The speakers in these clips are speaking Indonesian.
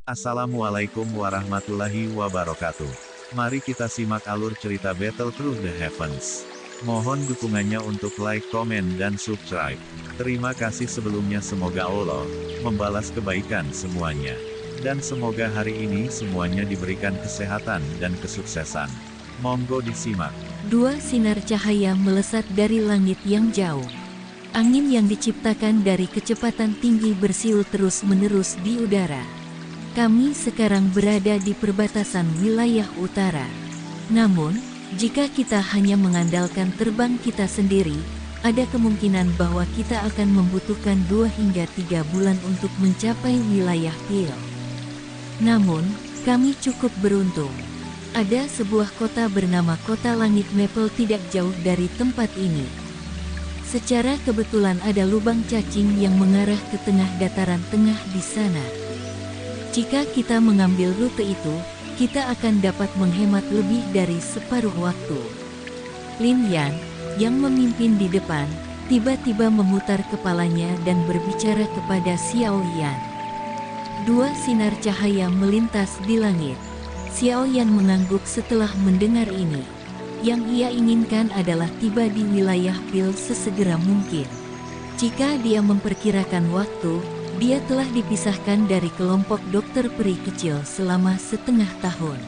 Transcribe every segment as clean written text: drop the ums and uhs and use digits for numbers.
Assalamualaikum warahmatullahi wabarakatuh. Mari kita simak alur cerita Battle Through the Heavens. Mohon dukungannya untuk like, komen, dan subscribe. Terima kasih sebelumnya, semoga Allah membalas kebaikan semuanya. Dan semoga hari ini semuanya diberikan kesehatan dan kesuksesan. Monggo disimak. Dua sinar cahaya melesat dari langit yang jauh. Angin yang diciptakan dari kecepatan tinggi bersiul terus-menerus di udara. Kami sekarang berada di perbatasan wilayah utara. Namun, jika kita hanya mengandalkan terbang kita sendiri, ada kemungkinan bahwa kita akan membutuhkan 2 hingga 3 bulan untuk mencapai wilayah Pil. Namun, kami cukup beruntung. Ada sebuah kota bernama Kota Langit Maple tidak jauh dari tempat ini. Secara kebetulan ada lubang cacing yang mengarah ke tengah dataran tengah di sana. Jika kita mengambil rute itu, kita akan dapat menghemat lebih dari separuh waktu. Lin Yan, yang memimpin di depan, tiba-tiba memutar kepalanya dan berbicara kepada Xiao Yan. Dua sinar cahaya melintas di langit. Xiao Yan mengangguk setelah mendengar ini. Yang ia inginkan adalah tiba di wilayah Pil sesegera mungkin. Jika dia memperkirakan waktu, dia telah dipisahkan dari kelompok dokter peri kecil selama setengah tahun.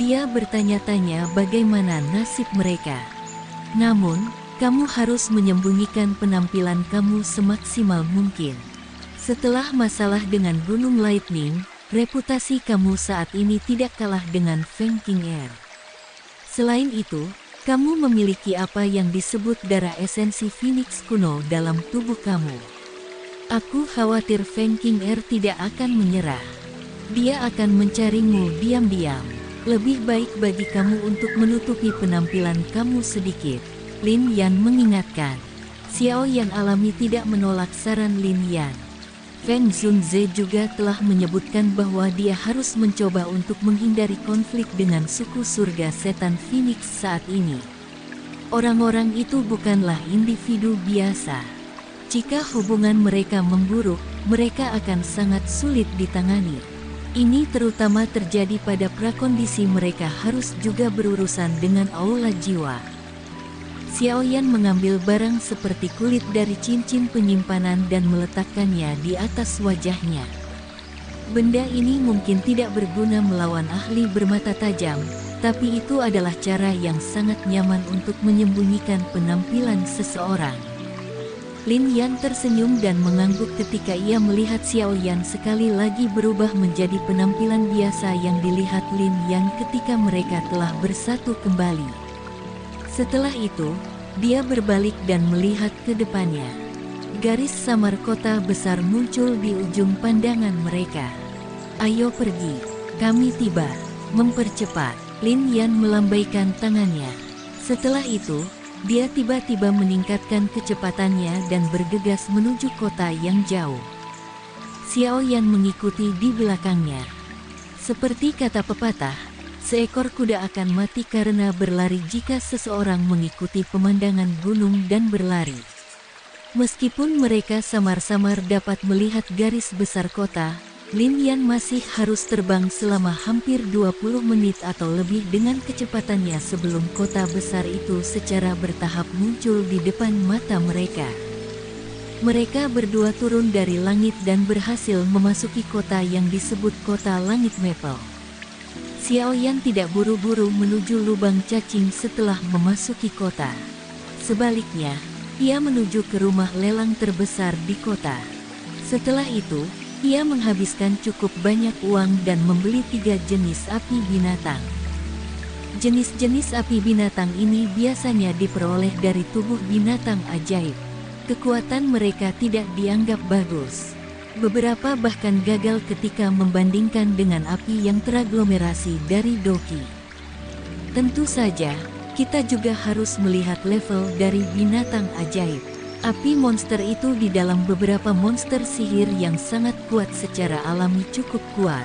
Dia bertanya-tanya bagaimana nasib mereka. Namun, kamu harus menyembunyikan penampilan kamu semaksimal mungkin. Setelah masalah dengan Gunung Lightning, reputasi kamu saat ini tidak kalah dengan Feng King Air. Selain itu, kamu memiliki apa yang disebut darah esensi Phoenix kuno dalam tubuh kamu. Aku khawatir Feng King Air tidak akan menyerah. Dia akan mencarimu diam-diam. Lebih baik bagi kamu untuk menutupi penampilan kamu sedikit. Lin Yan mengingatkan. Xiao Yan alami tidak menolak saran Lin Yan. Feng Zunze juga telah menyebutkan bahwa dia harus mencoba untuk menghindari konflik dengan suku surga setan Phoenix saat ini. Orang-orang itu bukanlah individu biasa. Jika hubungan mereka memburuk, mereka akan sangat sulit ditangani. Ini terutama terjadi pada prakondisi mereka harus juga berurusan dengan aula jiwa. Xiao Yan mengambil barang seperti kulit dari cincin penyimpanan dan meletakkannya di atas wajahnya. Benda ini mungkin tidak berguna melawan ahli bermata tajam, tapi itu adalah cara yang sangat nyaman untuk menyembunyikan penampilan seseorang. Lin Yan tersenyum dan mengangguk ketika ia melihat Xiao Yan sekali lagi berubah menjadi penampilan biasa yang dilihat Lin Yan ketika mereka telah bersatu kembali. Setelah itu, dia berbalik dan melihat ke depannya. Garis samar kota besar muncul di ujung pandangan mereka. Ayo pergi, kami tiba, mempercepat. Lin Yan melambaikan tangannya. Setelah itu, dia tiba-tiba meningkatkan kecepatannya dan bergegas menuju kota yang jauh. Xiao Yan mengikuti di belakangnya. Seperti kata pepatah, seekor kuda akan mati karena berlari jika seseorang mengikuti pemandangan gunung dan berlari. Meskipun mereka samar-samar dapat melihat garis besar kota, Lin Yan masih harus terbang selama hampir 20 menit atau lebih dengan kecepatannya sebelum kota besar itu secara bertahap muncul di depan mata mereka. Mereka berdua turun dari langit dan berhasil memasuki kota yang disebut Kota Langit Maple. Xiao Yan tidak buru-buru menuju lubang cacing setelah memasuki kota. Sebaliknya, ia menuju ke rumah lelang terbesar di kota. Setelah itu, ia menghabiskan cukup banyak uang dan membeli 3 jenis api binatang. Jenis-jenis api binatang ini biasanya diperoleh dari tubuh binatang ajaib. Kekuatan mereka tidak dianggap bagus. Beberapa bahkan gagal ketika membandingkan dengan api yang teraglomerasi dari Doki. Tentu saja, kita juga harus melihat level dari binatang ajaib. Api monster itu di dalam beberapa monster sihir yang sangat kuat secara alami cukup kuat.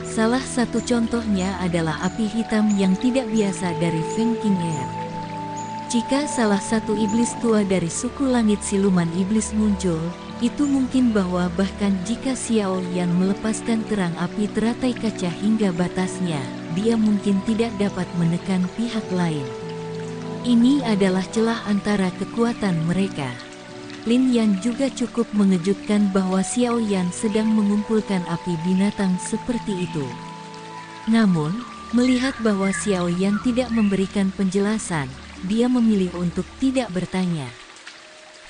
Salah satu contohnya adalah api hitam yang tidak biasa dari Feng King Air. Jika salah satu iblis tua dari suku langit siluman iblis muncul, Itu mungkin bahwa bahkan jika Xiao Yan melepaskan terang api teratai kaca hingga batasnya, dia mungkin tidak dapat menekan pihak lain. Ini adalah celah antara kekuatan mereka. Lin Yan juga cukup mengejutkan bahwa Xiao Yan sedang mengumpulkan api binatang seperti itu. Namun, melihat bahwa Xiao Yan tidak memberikan penjelasan, dia memilih untuk tidak bertanya.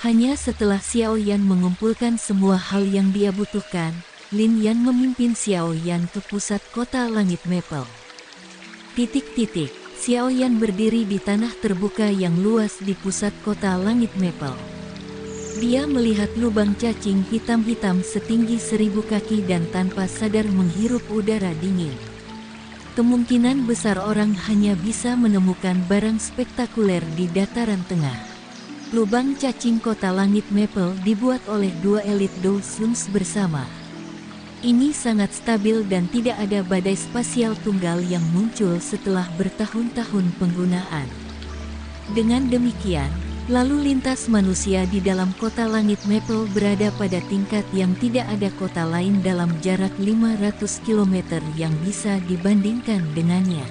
Hanya setelah Xiao Yan mengumpulkan semua hal yang dia butuhkan, Lin Yan memimpin Xiao Yan ke pusat kota langit Maple. Xiao Yan berdiri di tanah terbuka yang luas di pusat kota langit Maple. Dia melihat lubang cacing hitam-hitam setinggi 1000 kaki dan tanpa sadar menghirup udara dingin. Kemungkinan besar orang hanya bisa menemukan barang spektakuler di dataran tengah. Lubang cacing kota langit Maple dibuat oleh 2 elit Dawsons bersama. Ini sangat stabil dan tidak ada badai spasial tunggal yang muncul setelah bertahun-tahun penggunaan. Dengan demikian, lalu lintas manusia di dalam kota langit Maple berada pada tingkat yang tidak ada kota lain dalam jarak 500 km yang bisa dibandingkan dengannya.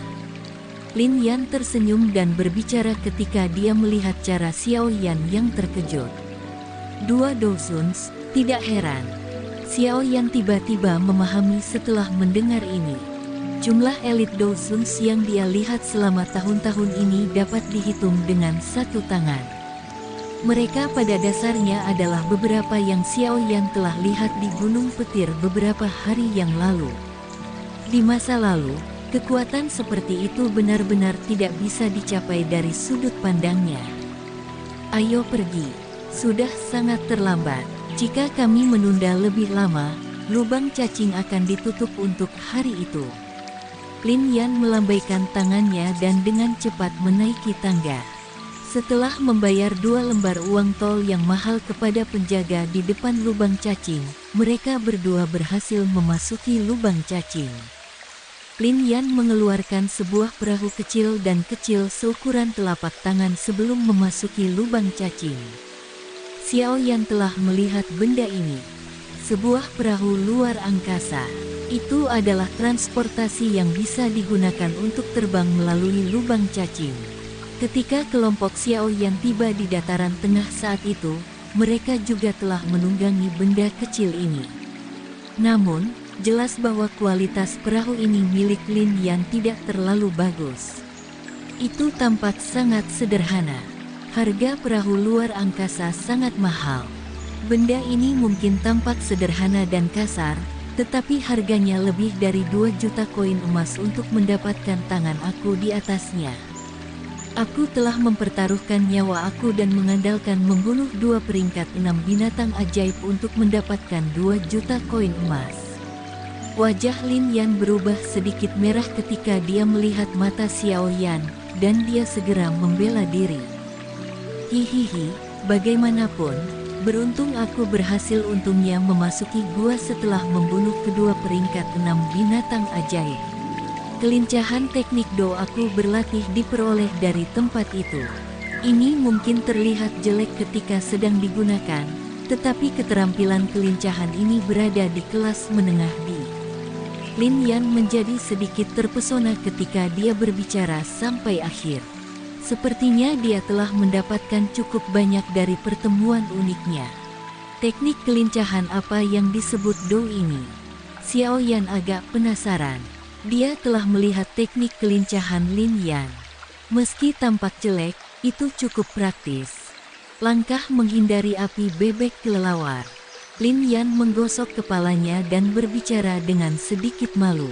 Lin Yan tersenyum dan berbicara ketika dia melihat cara Xiao Yan yang terkejut. 2 Dawsons, tidak heran. Xiao Yan tiba-tiba memahami setelah mendengar ini. Jumlah elit Dawsons yang dia lihat selama tahun-tahun ini dapat dihitung dengan satu tangan. Mereka pada dasarnya adalah beberapa yang Xiao Yan telah lihat di Gunung Petir beberapa hari yang lalu. Di masa lalu, kekuatan seperti itu benar-benar tidak bisa dicapai dari sudut pandangnya. Ayo pergi, sudah sangat terlambat. Jika kami menunda lebih lama, lubang cacing akan ditutup untuk hari itu. Lin Yan melambaikan tangannya dan dengan cepat menaiki tangga. Setelah membayar 2 lembar uang tol yang mahal kepada penjaga di depan lubang cacing, mereka berdua berhasil memasuki lubang cacing. Lin Yan mengeluarkan sebuah perahu kecil dan kecil seukuran telapak tangan sebelum memasuki lubang cacing. Xiao Yan telah melihat benda ini. Sebuah perahu luar angkasa. Itu adalah transportasi yang bisa digunakan untuk terbang melalui lubang cacing. Ketika kelompok Xiao Yan tiba di dataran tengah saat itu, mereka juga telah menunggangi benda kecil ini. Namun, jelas bahwa kualitas perahu ini milik Lin Yan tidak terlalu bagus. Itu tampak sangat sederhana. Harga perahu luar angkasa sangat mahal. Benda ini mungkin tampak sederhana dan kasar, tetapi harganya lebih dari 2 juta koin emas untuk mendapatkan tangan aku di atasnya. Aku telah mempertaruhkan nyawa aku dan mengandalkan membunuh 2 peringkat 6 binatang ajaib untuk mendapatkan 2 juta koin emas. Wajah Lin Yan berubah sedikit merah ketika dia melihat mata Xiao Yan, dan dia segera membela diri. Hihihi, bagaimanapun, beruntung aku berhasil untungnya memasuki gua setelah membunuh kedua peringkat 6 binatang ajaib. Kelincahan teknik Do aku berlatih diperoleh dari tempat itu. Ini mungkin terlihat jelek ketika sedang digunakan, tetapi keterampilan kelincahan ini berada di kelas menengah di. Lin Yan menjadi sedikit terpesona ketika dia berbicara sampai akhir. Sepertinya dia telah mendapatkan cukup banyak dari pertemuan uniknya. Teknik kelincahan apa yang disebut Do ini? Xiao Yan agak penasaran. Dia telah melihat teknik kelincahan Lin Yan. Meski tampak jelek, itu cukup praktis. Langkah menghindari api bebek kelelawar. Lin Yan menggosok kepalanya dan berbicara dengan sedikit malu.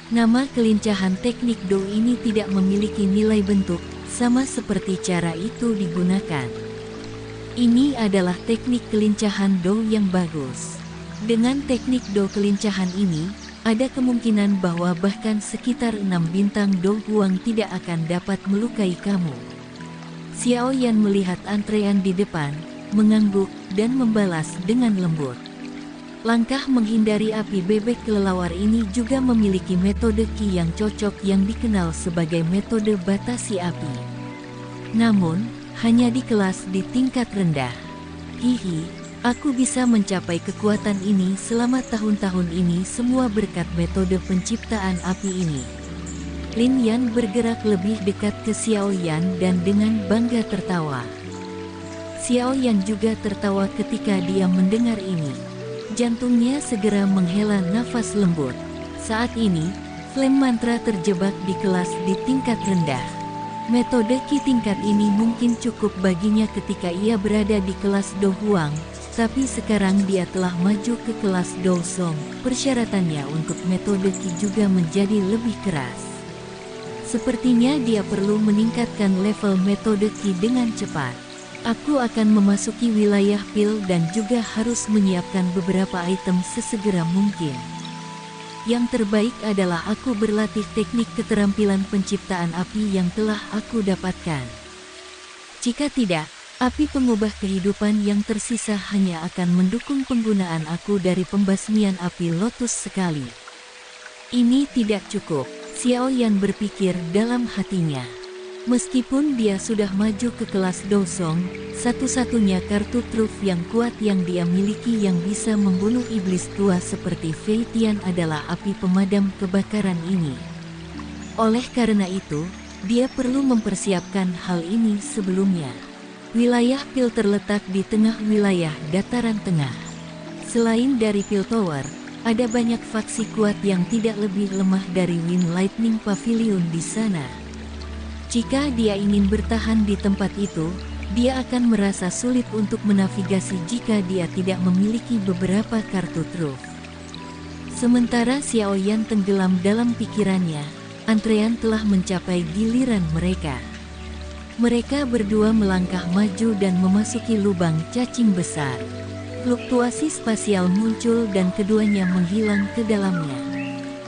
Nama kelincahan teknik Do ini tidak memiliki nilai bentuk, sama seperti cara itu digunakan. Ini adalah teknik kelincahan Do yang bagus. Dengan teknik Do kelincahan ini, ada kemungkinan bahwa bahkan sekitar 6 bintang Do Huang tidak akan dapat melukai kamu. Xiao Yan melihat antrean di depan, mengangguk, dan membalas dengan lembut. Langkah menghindari api bebek kelelawar ini juga memiliki metode Qi yang cocok yang dikenal sebagai metode batasi api. Namun, hanya di kelas di tingkat rendah. Hihi, Aku bisa mencapai kekuatan ini selama tahun-tahun ini semua berkat metode penciptaan api ini. Lin Yan bergerak lebih dekat ke Xiao Yan dan dengan bangga tertawa. Xiao Yan juga tertawa ketika dia mendengar ini. Jantungnya segera menghela nafas lembut. Saat ini, Flame Mantra terjebak di kelas di tingkat rendah. Metode Qi tingkat ini mungkin cukup baginya ketika ia berada di kelas Do Huang. Tapi sekarang dia telah maju ke kelas Do Song. Persyaratannya untuk metode Qi juga menjadi lebih keras. Sepertinya dia perlu meningkatkan level metode Qi dengan cepat. Aku akan memasuki wilayah pil dan juga harus menyiapkan beberapa item sesegera mungkin. Yang terbaik adalah aku berlatih teknik keterampilan penciptaan api yang telah aku dapatkan. Jika tidak, api pengubah kehidupan yang tersisa hanya akan mendukung penggunaan aku dari pembasmian api lotus sekali. Ini tidak cukup, Xiao Yan berpikir dalam hatinya. Meskipun dia sudah maju ke kelas Do Song, satu-satunya kartu truf yang kuat yang dia miliki yang bisa membunuh iblis tua seperti Fei Tian adalah api pemadam kebakaran ini. Oleh karena itu, dia perlu mempersiapkan hal ini sebelumnya. Wilayah Pil terletak di tengah wilayah dataran tengah. Selain dari Pil Tower, ada banyak faksi kuat yang tidak lebih lemah dari Wind Lightning Pavilion di sana. Jika dia ingin bertahan di tempat itu, dia akan merasa sulit untuk menavigasi jika dia tidak memiliki beberapa kartu truf. Sementara Xiao Yan tenggelam dalam pikirannya, antrean telah mencapai giliran mereka. Mereka berdua melangkah maju dan memasuki lubang cacing besar. Fluktuasi spasial muncul dan keduanya menghilang ke dalamnya.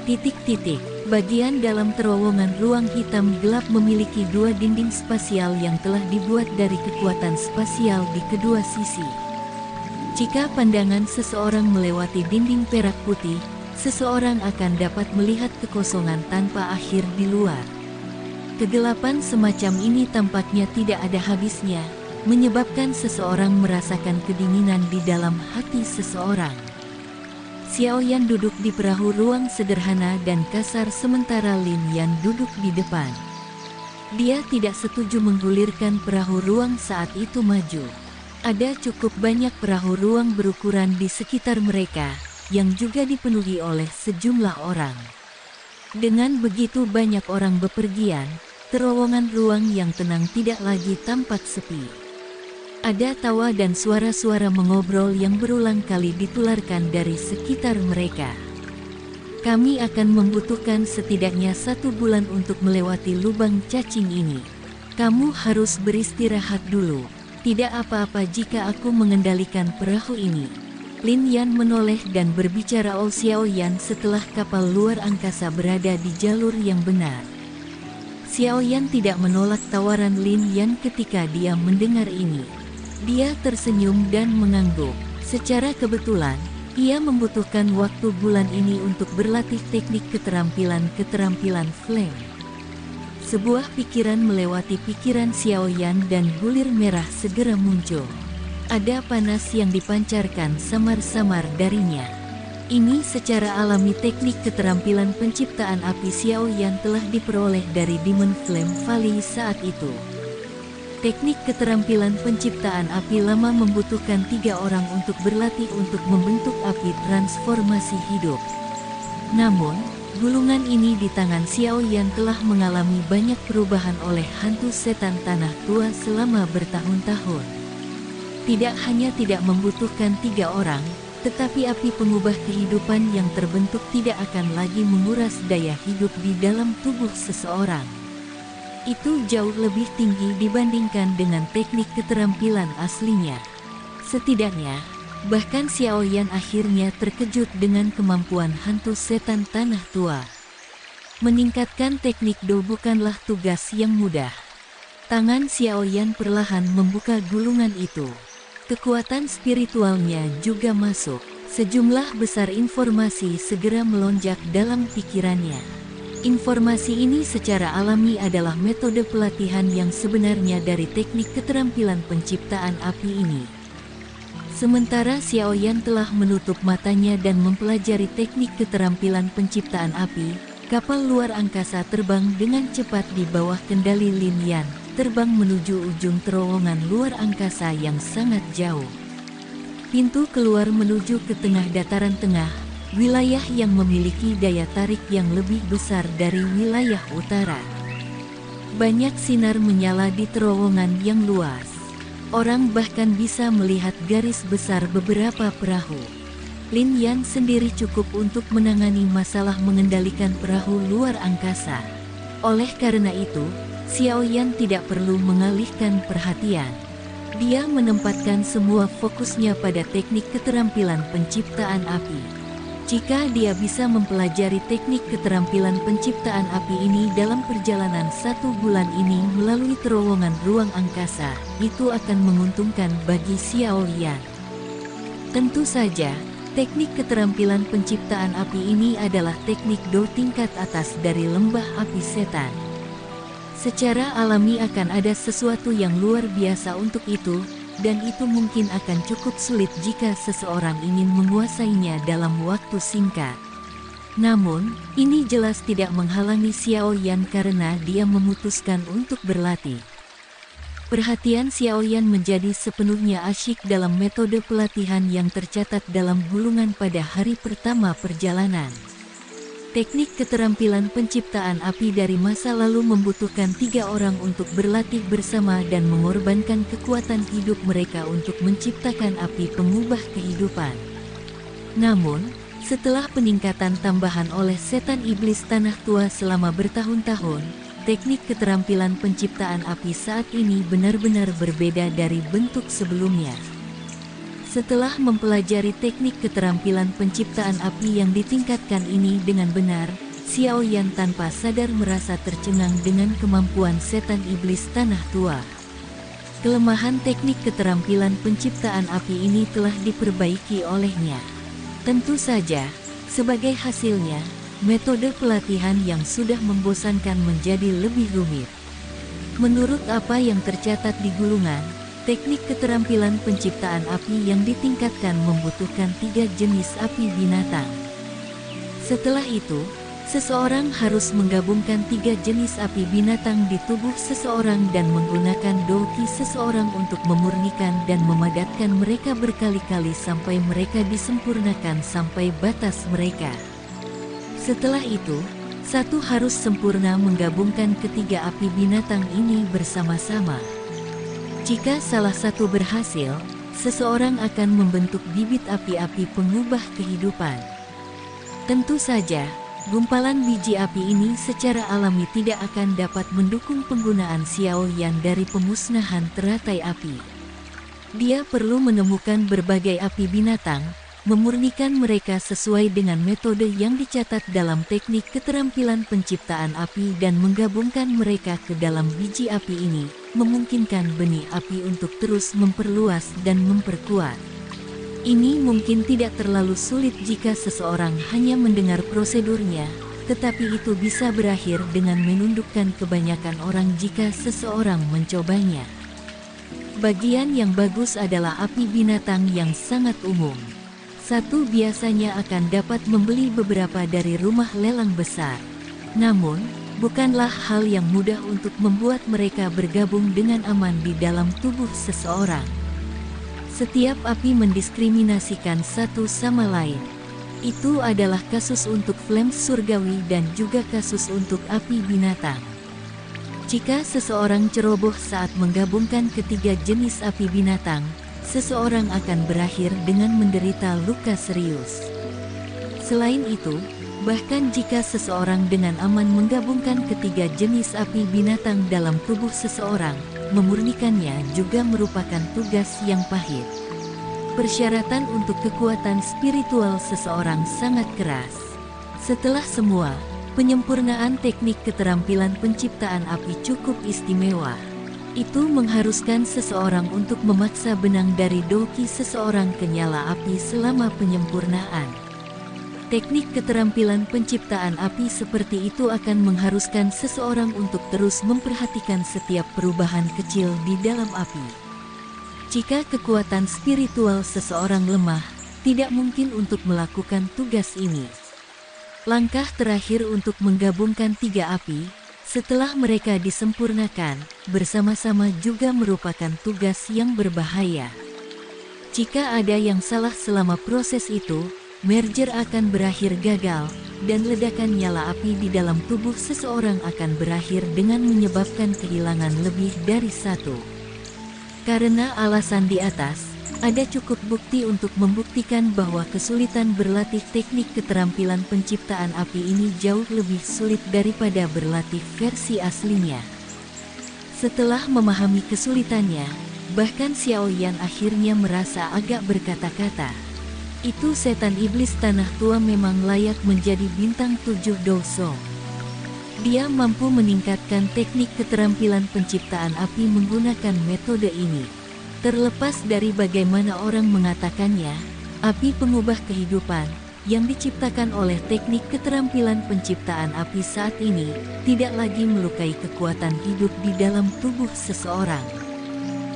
Titik-titik, bagian dalam terowongan ruang hitam gelap memiliki dua dinding spasial yang telah dibuat dari kekuatan spasial di kedua sisi. Jika pandangan seseorang melewati dinding perak putih, seseorang akan dapat melihat kekosongan tanpa akhir di luar. Kegelapan semacam ini tampaknya tidak ada habisnya, menyebabkan seseorang merasakan kedinginan di dalam hati seseorang. Xiao Yan duduk di perahu ruang sederhana dan kasar sementara Lin Yan duduk di depan. Dia tidak setuju menggulirkan perahu ruang saat itu maju. Ada cukup banyak perahu ruang berukuran di sekitar mereka, yang juga dipenuhi oleh sejumlah orang. Dengan begitu banyak orang bepergian, terowongan ruang yang tenang tidak lagi tampak sepi. Ada tawa dan suara-suara mengobrol yang berulang kali ditularkan dari sekitar mereka. Kami akan membutuhkan setidaknya 1 bulan untuk melewati lubang cacing ini. Kamu harus beristirahat dulu. Tidak apa-apa jika aku mengendalikan perahu ini. Lin Yan menoleh dan berbicara oleh Xiao Yan setelah kapal luar angkasa berada di jalur yang benar. Xiao Yan tidak menolak tawaran Lin Yan ketika dia mendengar ini. Dia tersenyum dan mengangguk. Secara kebetulan, ia membutuhkan waktu bulan ini untuk berlatih teknik keterampilan flame. Sebuah pikiran melewati pikiran Xiao Yan dan bulir merah segera muncul. Ada panas yang dipancarkan samar-samar darinya. Ini secara alami teknik keterampilan penciptaan api Xiao Yan telah diperoleh dari Demon Flame Valley saat itu. Teknik keterampilan penciptaan api lama membutuhkan 3 orang untuk berlatih untuk membentuk api transformasi hidup. Namun, gulungan ini di tangan Xiao Yan telah mengalami banyak perubahan oleh hantu setan tanah tua selama bertahun-tahun. Tidak hanya tidak membutuhkan 3 orang, tetapi api pengubah kehidupan yang terbentuk tidak akan lagi menguras daya hidup di dalam tubuh seseorang. Itu jauh lebih tinggi dibandingkan dengan teknik keterampilan aslinya. Setidaknya, bahkan Xiao Yan akhirnya terkejut dengan kemampuan hantu setan tanah tua. Meningkatkan teknik Do bukanlah tugas yang mudah. Tangan Xiao Yan perlahan membuka gulungan itu. Kekuatan spiritualnya juga masuk. Sejumlah besar informasi segera melonjak dalam pikirannya. Informasi ini secara alami adalah metode pelatihan yang sebenarnya dari teknik keterampilan penciptaan api ini. Sementara Xiaoyan telah menutup matanya dan mempelajari teknik keterampilan penciptaan api, kapal luar angkasa terbang dengan cepat di bawah kendali Lin Yan, terbang menuju ujung terowongan luar angkasa yang sangat jauh. Pintu keluar menuju ke tengah dataran tengah, wilayah yang memiliki daya tarik yang lebih besar dari wilayah utara. Banyak sinar menyala di terowongan yang luas. Orang bahkan bisa melihat garis besar beberapa perahu. Lin Yan sendiri cukup untuk menangani masalah mengendalikan perahu luar angkasa. Oleh karena itu, Xiaoyan tidak perlu mengalihkan perhatian. Dia menempatkan semua fokusnya pada teknik keterampilan penciptaan api. Jika dia bisa mempelajari teknik keterampilan penciptaan api ini dalam perjalanan 1 bulan ini melalui terowongan ruang angkasa, itu akan menguntungkan bagi Xiaoyan. Tentu saja, teknik keterampilan penciptaan api ini adalah teknik Do tingkat atas dari lembah api setan. Secara alami akan ada sesuatu yang luar biasa untuk itu, dan itu mungkin akan cukup sulit jika seseorang ingin menguasainya dalam waktu singkat. Namun, ini jelas tidak menghalangi Xiaoyan karena dia memutuskan untuk berlatih. Perhatian Xiaoyan menjadi sepenuhnya asyik dalam metode pelatihan yang tercatat dalam gulungan pada hari pertama perjalanan. Teknik keterampilan penciptaan api dari masa lalu membutuhkan 3 orang untuk berlatih bersama dan mengorbankan kekuatan hidup mereka untuk menciptakan api pengubah kehidupan. Namun, setelah peningkatan tambahan oleh setan iblis tanah tua selama bertahun-tahun, teknik keterampilan penciptaan api saat ini benar-benar berbeda dari bentuk sebelumnya. Setelah mempelajari teknik keterampilan penciptaan api yang ditingkatkan ini dengan benar, Xiaoyan tanpa sadar merasa tercengang dengan kemampuan setan iblis tanah tua. Kelemahan teknik keterampilan penciptaan api ini telah diperbaiki olehnya. Tentu saja, sebagai hasilnya, metode pelatihan yang sudah membosankan menjadi lebih rumit. Menurut apa yang tercatat di gulungan, teknik keterampilan penciptaan api yang ditingkatkan membutuhkan 3 jenis api binatang. Setelah itu, seseorang harus menggabungkan 3 jenis api binatang di tubuh seseorang dan menggunakan doki seseorang untuk memurnikan dan memadatkan mereka berkali-kali sampai mereka disempurnakan sampai batas mereka. Setelah itu, satu harus sempurna menggabungkan ketiga api binatang ini bersama-sama. Jika salah satu berhasil, seseorang akan membentuk bibit api-api pengubah kehidupan. Tentu saja, gumpalan biji api ini secara alami tidak akan dapat mendukung penggunaan Xiaoyan dari pemusnahan teratai api. Dia perlu menemukan berbagai api binatang, memurnikan mereka sesuai dengan metode yang dicatat dalam teknik keterampilan penciptaan api dan menggabungkan mereka ke dalam biji api ini, memungkinkan benih api untuk terus memperluas dan memperkuat. Ini mungkin tidak terlalu sulit jika seseorang hanya mendengar prosedurnya, tetapi itu bisa berakhir dengan menundukkan kebanyakan orang jika seseorang mencobanya. Bagian yang bagus adalah api binatang yang sangat umum. Satu biasanya akan dapat membeli beberapa dari rumah lelang besar. Namun, bukanlah hal yang mudah untuk membuat mereka bergabung dengan aman di dalam tubuh seseorang. Setiap api mendiskriminasikan satu sama lain. Itu adalah kasus untuk flames surgawi dan juga kasus untuk api binatang. Jika seseorang ceroboh saat menggabungkan ketiga jenis api binatang, seseorang akan berakhir dengan menderita luka serius. Selain itu, bahkan jika seseorang dengan aman menggabungkan ketiga jenis api binatang dalam tubuh seseorang, memurnikannya juga merupakan tugas yang pahit. Persyaratan untuk kekuatan spiritual seseorang sangat keras. Setelah semua, penyempurnaan teknik keterampilan penciptaan api cukup istimewa. Itu mengharuskan seseorang untuk memaksa benang dari doki seseorang ke nyala api selama penyempurnaan. Teknik keterampilan penciptaan api seperti itu akan mengharuskan seseorang untuk terus memperhatikan setiap perubahan kecil di dalam api. Jika kekuatan spiritual seseorang lemah, tidak mungkin untuk melakukan tugas ini. Langkah terakhir untuk menggabungkan tiga api, setelah mereka disempurnakan, bersama-sama juga merupakan tugas yang berbahaya. Jika ada yang salah selama proses itu, merger akan berakhir gagal, dan ledakan nyala api di dalam tubuh seseorang akan berakhir dengan menyebabkan kehilangan lebih dari satu. Karena alasan di atas, ada cukup bukti untuk membuktikan bahwa kesulitan berlatih teknik keterampilan penciptaan api ini jauh lebih sulit daripada berlatih versi aslinya. Setelah memahami kesulitannya, bahkan Xiao Yan akhirnya merasa agak berkata-kata. Itu setan iblis tanah tua memang layak menjadi bintang 7 Dousong. Dia mampu meningkatkan teknik keterampilan penciptaan api menggunakan metode ini. Terlepas dari bagaimana orang mengatakannya, api pengubah kehidupan, yang diciptakan oleh teknik keterampilan penciptaan api saat ini, tidak lagi melukai kekuatan hidup di dalam tubuh seseorang.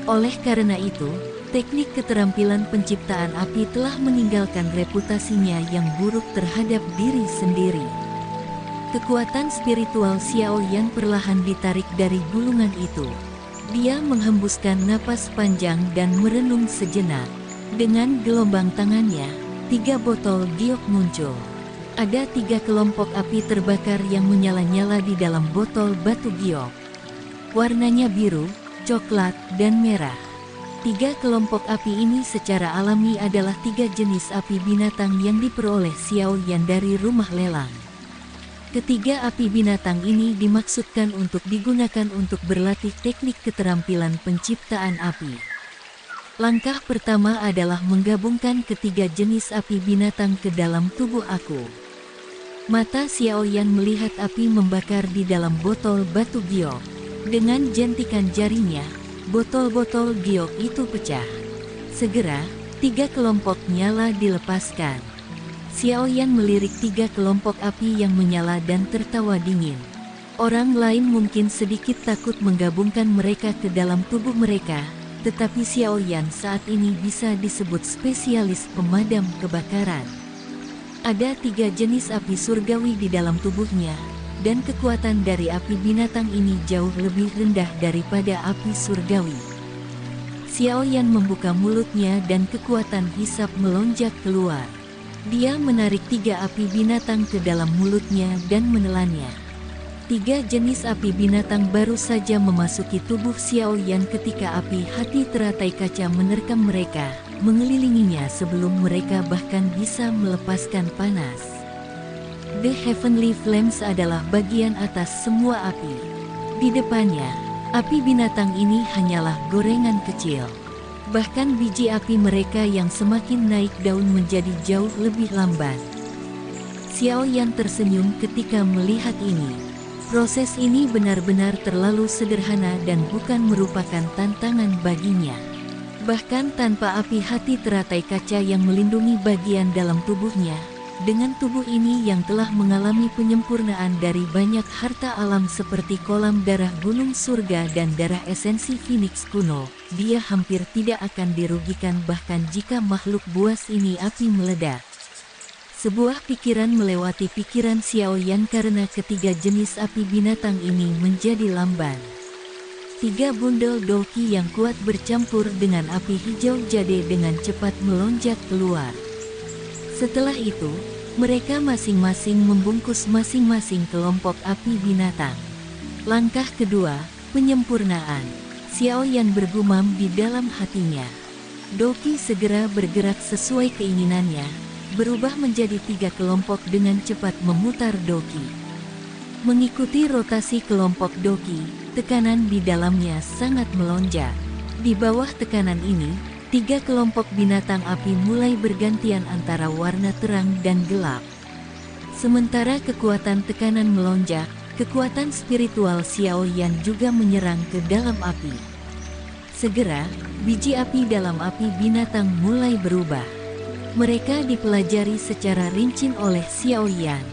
Oleh karena itu, teknik keterampilan penciptaan api telah meninggalkan reputasinya yang buruk terhadap diri sendiri. Kekuatan spiritual Xiao Yan perlahan ditarik dari gulungan itu. Dia menghembuskan napas panjang dan merenung sejenak. Dengan gelombang tangannya, 3 botol giok muncul. Ada 3 kelompok api terbakar yang menyala-nyala di dalam botol batu giok. Warnanya biru, coklat, dan merah. 3 kelompok api ini secara alami adalah 3 jenis api binatang yang diperoleh Xiao Yan dari rumah lelang. Ketiga api binatang ini dimaksudkan untuk digunakan untuk berlatih teknik keterampilan penciptaan api. Langkah pertama adalah menggabungkan ketiga jenis api binatang ke dalam tubuh aku. Mata Xiao Yan melihat api membakar di dalam botol batu giok. Dengan jentikan jarinya, botol-botol giok itu pecah. Segera, 3 kelompok nyala dilepaskan. Xiao Yan melirik 3 kelompok api yang menyala dan tertawa dingin. Orang lain mungkin sedikit takut menggabungkan mereka ke dalam tubuh mereka, tetapi Xiao Yan saat ini bisa disebut spesialis pemadam kebakaran. Ada 3 jenis api surgawi di dalam tubuhnya, dan kekuatan dari api binatang ini jauh lebih rendah daripada api surgawi. Xiao Yan membuka mulutnya dan kekuatan hisap melonjak keluar. Dia menarik 3 api binatang ke dalam mulutnya dan menelannya. 3 jenis api binatang baru saja memasuki tubuh Xiao Yan ketika api hati teratai kaca menerkam mereka, mengelilinginya sebelum mereka bahkan bisa melepaskan panas. The Heavenly Flames adalah bagian atas semua api. Di depannya, api binatang ini hanyalah gorengan kecil. Bahkan biji api mereka yang semakin naik daun menjadi jauh lebih lambat. Xiao Yan tersenyum ketika melihat ini. Proses ini benar-benar terlalu sederhana dan bukan merupakan tantangan baginya. Bahkan tanpa api hati teratai kaca yang melindungi bagian dalam tubuhnya, dengan tubuh ini yang telah mengalami penyempurnaan dari banyak harta alam seperti kolam darah gunung surga dan darah esensi Phoenix kuno, dia hampir tidak akan dirugikan bahkan jika makhluk buas ini api meledak. Sebuah pikiran melewati pikiran Xiao Yan karena ketiga jenis api binatang ini menjadi lamban. 3 bundel doki yang kuat bercampur dengan api hijau jade dengan cepat melonjak keluar. Setelah itu, mereka masing-masing membungkus masing-masing kelompok api binatang. Langkah kedua, penyempurnaan. Xiao Yan bergumam di dalam hatinya. Doki segera bergerak sesuai keinginannya, berubah menjadi 3 kelompok dengan cepat memutar doki. Mengikuti rotasi kelompok doki, tekanan di dalamnya sangat melonjak. Di bawah tekanan ini, 3 kelompok binatang api mulai bergantian antara warna terang dan gelap. Sementara kekuatan tekanan melonjak, kekuatan spiritual Xiao Yan juga menyerang ke dalam api. Segera, biji api dalam api binatang mulai berubah. Mereka dipelajari secara rinci oleh Xiao Yan.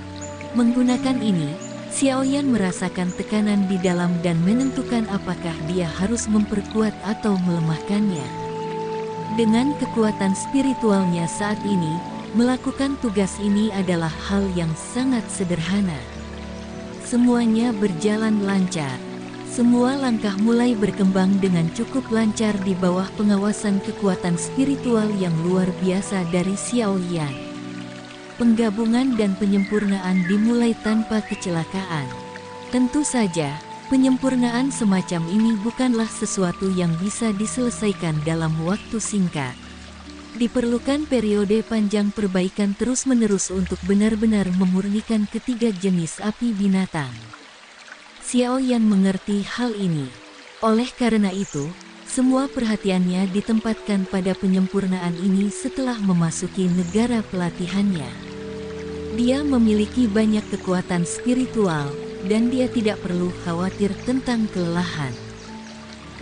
Menggunakan ini, Xiao Yan merasakan tekanan di dalam dan menentukan apakah dia harus memperkuat atau melemahkannya. Dengan kekuatan spiritualnya saat ini, melakukan tugas ini adalah hal yang sangat sederhana. Semuanya berjalan lancar. Semua langkah mulai berkembang dengan cukup lancar di bawah pengawasan kekuatan spiritual yang luar biasa dari Xiao Yan. Penggabungan dan penyempurnaan dimulai tanpa kecelakaan. Tentu saja, penyempurnaan semacam ini bukanlah sesuatu yang bisa diselesaikan dalam waktu singkat. Diperlukan periode panjang perbaikan terus-menerus untuk benar-benar memurnikan ketiga jenis api binatang. Xiao Yan mengerti hal ini. Oleh karena itu, semua perhatiannya ditempatkan pada penyempurnaan ini setelah memasuki negara pelatihannya. Dia memiliki banyak kekuatan spiritual, dan dia tidak perlu khawatir tentang kelelahan.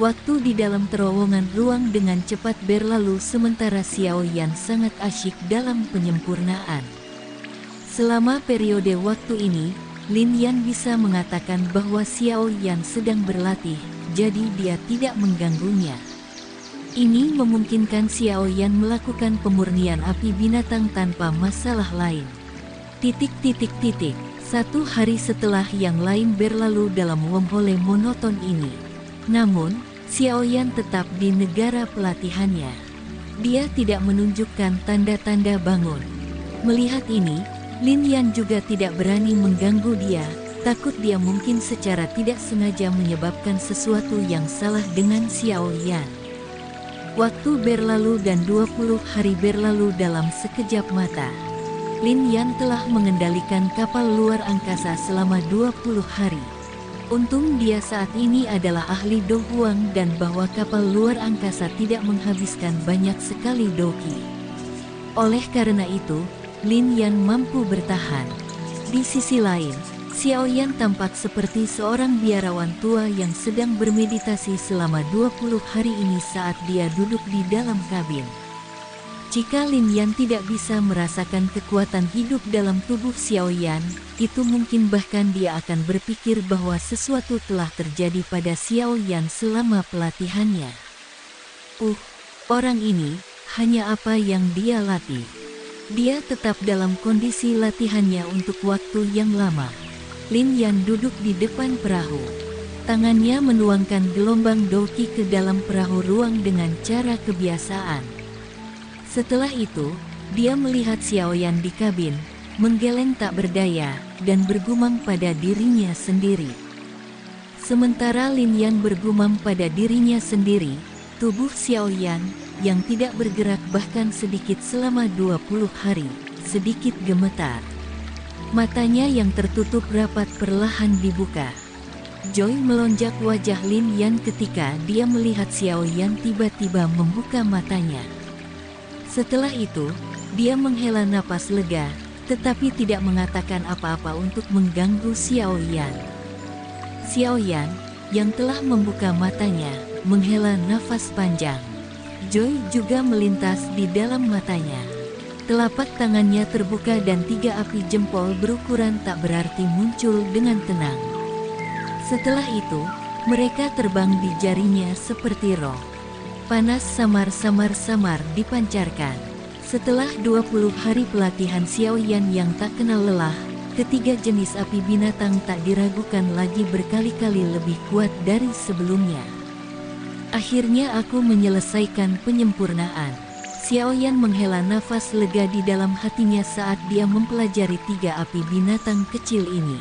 Waktu di dalam terowongan ruang dengan cepat berlalu sementara Xiao Yan sangat asyik dalam penyempurnaan. Selama periode waktu ini, Lin Yan bisa mengatakan bahwa Xiao Yan sedang berlatih, jadi dia tidak mengganggunya. Ini memungkinkan Xiao Yan melakukan pemurnian api binatang tanpa masalah lain. Satu hari setelah yang lain berlalu dalam wormhole monoton ini. Namun, Xiao Yan tetap di negara pelatihannya. Dia tidak menunjukkan tanda-tanda bangun. Melihat ini, Lin Yan juga tidak berani mengganggu dia, takut dia mungkin secara tidak sengaja menyebabkan sesuatu yang salah dengan Xiao Yan. Waktu berlalu dan 20 hari berlalu dalam sekejap mata. Lin Yan telah mengendalikan kapal luar angkasa selama 20 hari. Untung dia saat ini adalah ahli Do Huang dan bahwa kapal luar angkasa tidak menghabiskan banyak sekali doki. Oleh karena itu, Lin Yan mampu bertahan. Di sisi lain, Xiao Yan tampak seperti seorang biarawan tua yang sedang bermeditasi selama 20 hari ini saat dia duduk di dalam kabin. Jika Lin Yan tidak bisa merasakan kekuatan hidup dalam tubuh Xiao Yan, itu mungkin bahkan dia akan berpikir bahwa sesuatu telah terjadi pada Xiao Yan selama pelatihannya. Orang ini, hanya apa yang dia latih. Dia tetap dalam kondisi latihannya untuk waktu yang lama. Lin Yan duduk di depan perahu. Tangannya menuangkan gelombang doki ke dalam perahu ruang dengan cara kebiasaan. Setelah itu, dia melihat Xiao Yan di kabin, menggeleng tak berdaya, dan bergumam pada dirinya sendiri. Sementara Lin Yan bergumam pada dirinya sendiri, tubuh Xiao Yan, yang tidak bergerak bahkan sedikit selama 20 hari, sedikit gemetar. Matanya yang tertutup rapat perlahan dibuka. Joy melonjak wajah Lin Yan ketika dia melihat Xiao Yan tiba-tiba membuka matanya. Setelah itu, dia menghela napas lega, tetapi tidak mengatakan apa-apa untuk mengganggu Xiao Yan. Xiao Yan, yang telah membuka matanya, menghela nafas panjang. Joy juga melintas di dalam matanya. Telapak tangannya terbuka dan 3 api jempol berukuran tak berarti muncul dengan tenang. Setelah itu, mereka terbang di jarinya seperti roh. Panas samar-samar dipancarkan. Setelah 20 hari pelatihan Xiao Yan yang tak kenal lelah, ketiga jenis api binatang tak diragukan lagi berkali-kali lebih kuat dari sebelumnya. Akhirnya aku menyelesaikan penyempurnaan. Xiao Yan menghela nafas lega di dalam hatinya saat dia mempelajari 3 api binatang kecil ini.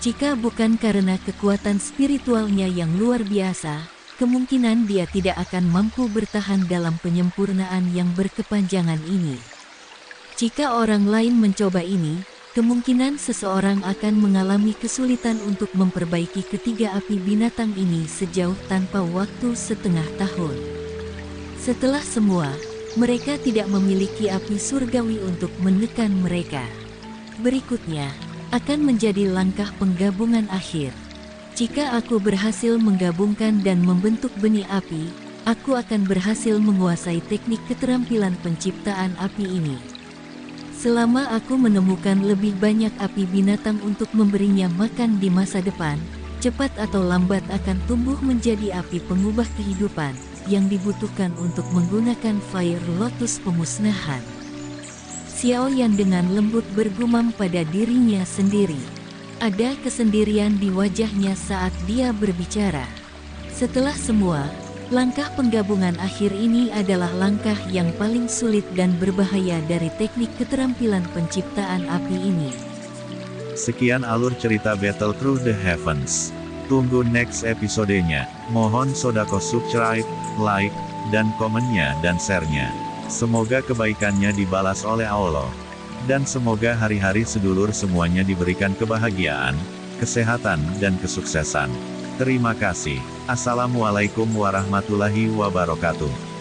Jika bukan karena kekuatan spiritualnya yang luar biasa, kemungkinan dia tidak akan mampu bertahan dalam penyempurnaan yang berkepanjangan ini. Jika orang lain mencoba ini, kemungkinan seseorang akan mengalami kesulitan untuk memperbaiki ketiga api binatang ini sejauh tanpa waktu setengah tahun. Setelah semua, mereka tidak memiliki api surgawi untuk menekan mereka. Berikutnya, akan menjadi langkah penggabungan akhir. Jika aku berhasil menggabungkan dan membentuk benih api, aku akan berhasil menguasai teknik keterampilan penciptaan api ini. Selama aku menemukan lebih banyak api binatang untuk memberinya makan di masa depan, cepat atau lambat akan tumbuh menjadi api pengubah kehidupan, yang dibutuhkan untuk menggunakan Fire Lotus pemusnahan. Xiaoyan dengan lembut bergumam pada dirinya sendiri. Ada kesendirian di wajahnya saat dia berbicara. Setelah semua, langkah penggabungan akhir ini adalah langkah yang paling sulit dan berbahaya dari teknik keterampilan penciptaan api ini. Sekian alur cerita Battle Through the Heavens. Tunggu next episodenya. Mohon sodako subscribe, like, dan komennya dan share-nya. Semoga kebaikannya dibalas oleh Allah. Dan semoga hari-hari sedulur semuanya diberikan kebahagiaan, kesehatan, dan kesuksesan. Terima kasih. Assalamualaikum warahmatullahi wabarakatuh.